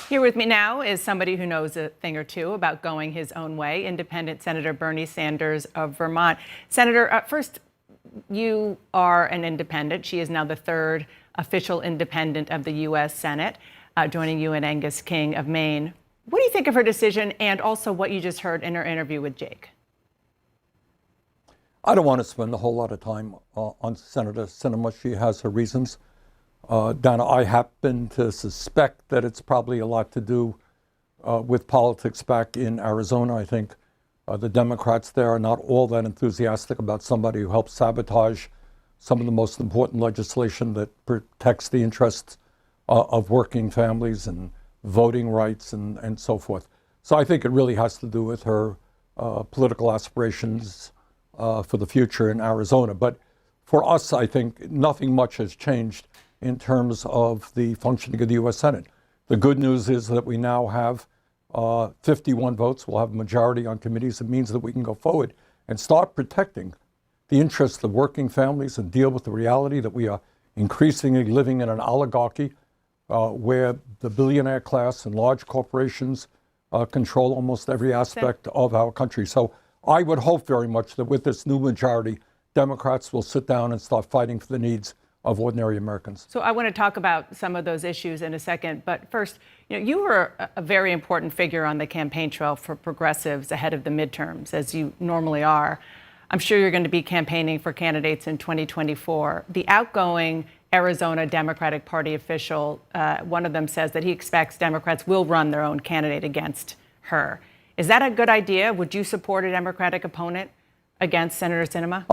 Here with me now is somebody who knows a thing or two about going his own way, Independent Senator Bernie Sanders of Vermont. Senator, first, you are an independent. She is now the third official independent of the U.S. Senate, joining you and Angus King of Maine. What do you think of her decision and also what you just heard in her interview with Jake? I don't want to spend a whole lot of time on Senator Sinema. She has her reasons. Donna, I happen to suspect that it's probably a lot to do with politics back in Arizona. I think the Democrats there are not all that enthusiastic about somebody who helps sabotage some of the most important legislation that protects the interests of working families and voting rights and so forth. So I think it really has to do with her political aspirations for the future in Arizona. But for us, I think nothing much has changed in terms of the functioning of the U.S. Senate. The good news is that we now have 51 votes. We'll have a majority on committees. It means that we can go forward and start protecting the interests of working families and deal with the reality that we are increasingly living in an oligarchy where the billionaire class and large corporations control almost every aspect of our country. So I would hope very much that with this new majority, Democrats will sit down and start fighting for the needs of ordinary Americans. So I want to talk about some of those issues in a second. But first, you were a very important figure on the campaign trail for progressives ahead of the midterms, as you normally are. I'm sure you're going to be campaigning for candidates in 2024. The outgoing Arizona Democratic Party official, one of them says that he expects Democrats will run their own candidate against her. Is that a good idea? Would you support a Democratic opponent against Senator Sinema?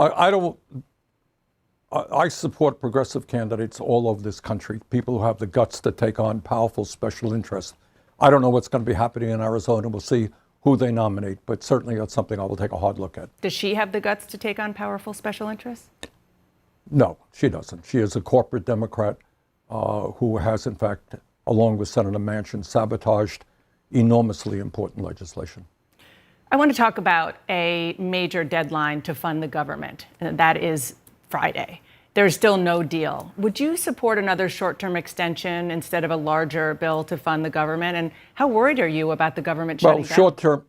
I support progressive candidates all over this country, people who have the guts to take on powerful special interests. I don't know what's going to be happening in Arizona. We'll see who they nominate, but certainly that's something I will take a hard look at. Does she have the guts to take on powerful special interests? No, she doesn't. She is a corporate Democrat who has, in fact, along with Senator Manchin, sabotaged enormously important legislation. I want to talk about a major deadline to fund the government, and that is Friday. There's still no deal. Would you support another short-term extension instead of a larger bill to fund the government? And how worried are you about the government shutting down?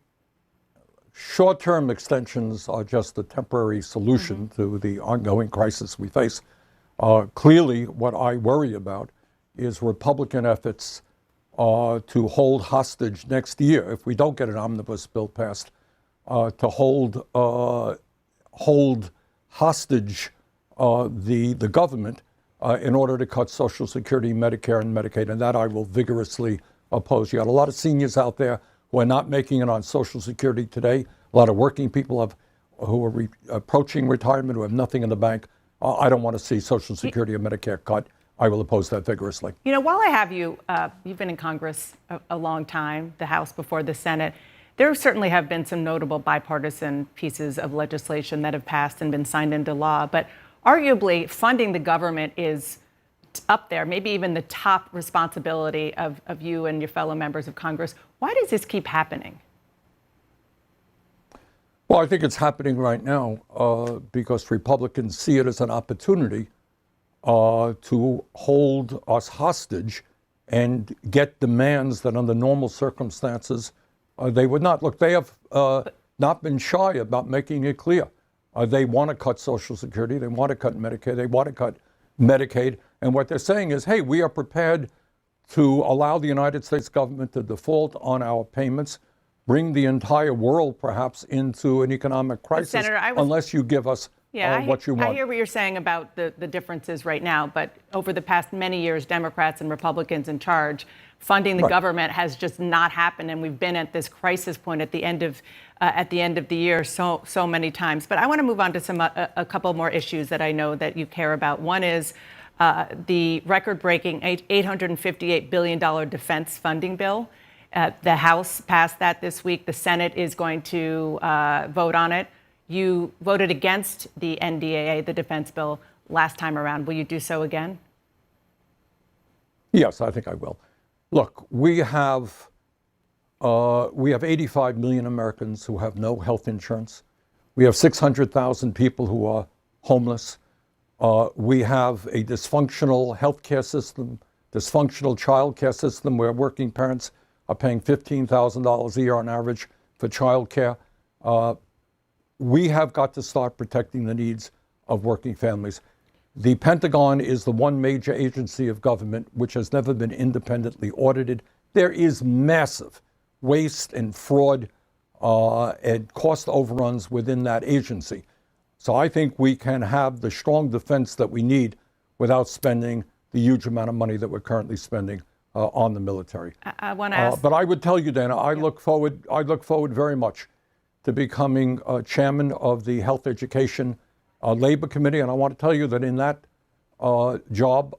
Short-term extensions are just a temporary solution to the ongoing crisis we face. Clearly, what I worry about is Republican efforts to hold hostage next year, if we don't get an omnibus bill passed, to hold hostage the government in order to cut Social Security, Medicare, and Medicaid, and that I will vigorously oppose. You got a lot of seniors out there who are not making it on Social Security today. A lot of working people who are approaching retirement, who have nothing in the bank. I don't want to see Social Security or Medicare cut. I will oppose that vigorously. You know, while I have you, you've been in Congress a long time, the House before the Senate. There certainly have been some notable bipartisan pieces of legislation that have passed and been signed into law, but arguably funding the government is up there, maybe even the top responsibility of you and your fellow members of Congress. Why does this keep happening? Well, I think it's happening right now because Republicans see it as an opportunity to hold us hostage and get demands that under normal circumstances they would not. Look, they have not been shy about making it clear. They want to cut Social Security, they want to cut Medicare, they want to cut Medicaid. And what they're saying is, hey, we are prepared to allow the United States government to default on our payments, bring the entire world perhaps into an economic crisis, Senator, unless you give us what you want. I hear what you're saying about the differences right now, but over the past many years, Democrats and Republicans in charge, funding the government has just not happened, and we've been at this crisis point at the end of the year so many times. But I want to move on to a couple more issues that I know that you care about. One is the record-breaking $858 billion defense funding bill. The House passed that this week. The Senate is going to vote on it. You voted against the NDAA, the defense bill, last time around. Will you do so again? Yes, I think I will. Look, we have 85 million Americans who have no health insurance. We have 600,000 people who are homeless. We have a dysfunctional healthcare system dysfunctional child care system where working parents are paying $15,000 a year on average for child care. We have got to start protecting the needs of working families. The Pentagon is the one major agency of government which has never been independently audited. There is massive waste and fraud and cost overruns within that agency. So I think we can have the strong defense that we need without spending the huge amount of money that we're currently spending on the military. I want to ask. But I would tell you, Dana, I look forward very much to becoming chairman of the Health Education Labor Committee, and I want to tell you that in that job,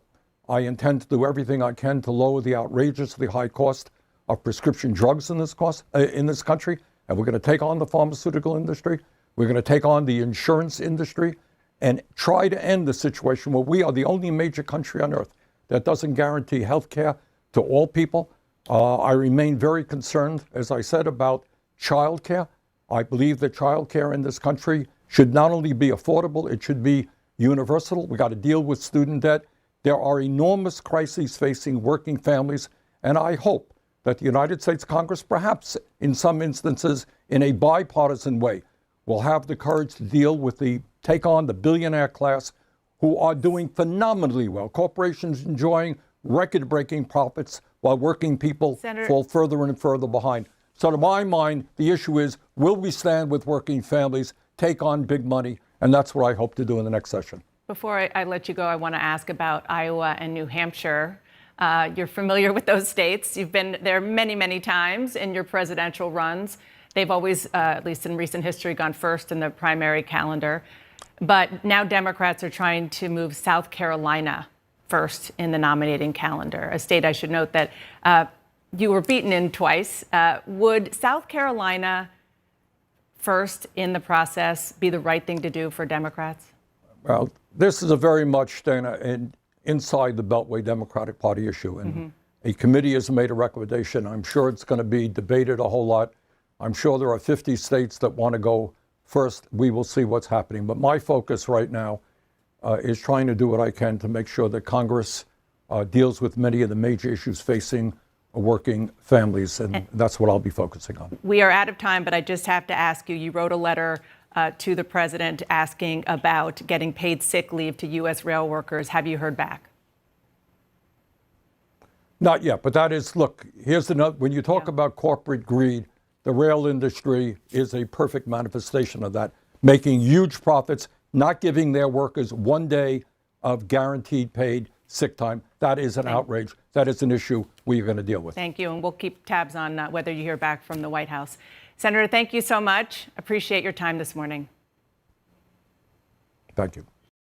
I intend to do everything I can to lower the outrageously high cost of prescription drugs in this country, and we're going to take on the pharmaceutical industry. We're going to take on the insurance industry and try to end the situation where we are the only major country on earth that doesn't guarantee health care to all people. I remain very concerned, as I said, about child care. I believe that child care in this country should not only be affordable, it should be universal. We got to deal with student debt. There are enormous crises facing working families, and I hope that the United States Congress, perhaps in some instances in a bipartisan way, will have the courage to take on the billionaire class who are doing phenomenally well. Corporations enjoying record-breaking profits while working people fall further and further behind. So to my mind, the issue is, will we stand with working families, take on big money? And that's what I hope to do in the next session. Before I let you go, I want to ask about Iowa and New Hampshire. You're familiar with those states. You've been there many, many times in your presidential runs. They've always, at least in recent history, gone first in the primary calendar. But now Democrats are trying to move South Carolina first in the nominating calendar, a state I should note that you were beaten in twice. Would South Carolina first in the process be the right thing to do for Democrats? Well, this is a very much, Dana, inside the Beltway Democratic Party issue. And a committee has made a recommendation. I'm sure it's going to be debated a whole lot. I'm sure there are 50 states that want to go first. We will see what's happening. But my focus right now is trying to do what I can to make sure that Congress deals with many of the major issues facing working families, and that's what I'll be focusing on. We are out of time, but I just have to ask you, you wrote a letter to the president asking about getting paid sick leave to U.S. rail workers. Have you heard back? Not yet, but that is, look, here's another, when you talk about corporate greed, the rail industry is a perfect manifestation of that, making huge profits, not giving their workers 1 day of guaranteed paid sick time. That is an outrage. That is an issue we're going to deal with. Thank you, and we'll keep tabs on whether you hear back from the White House. Senator, thank you so much. Appreciate your time this morning. Thank you.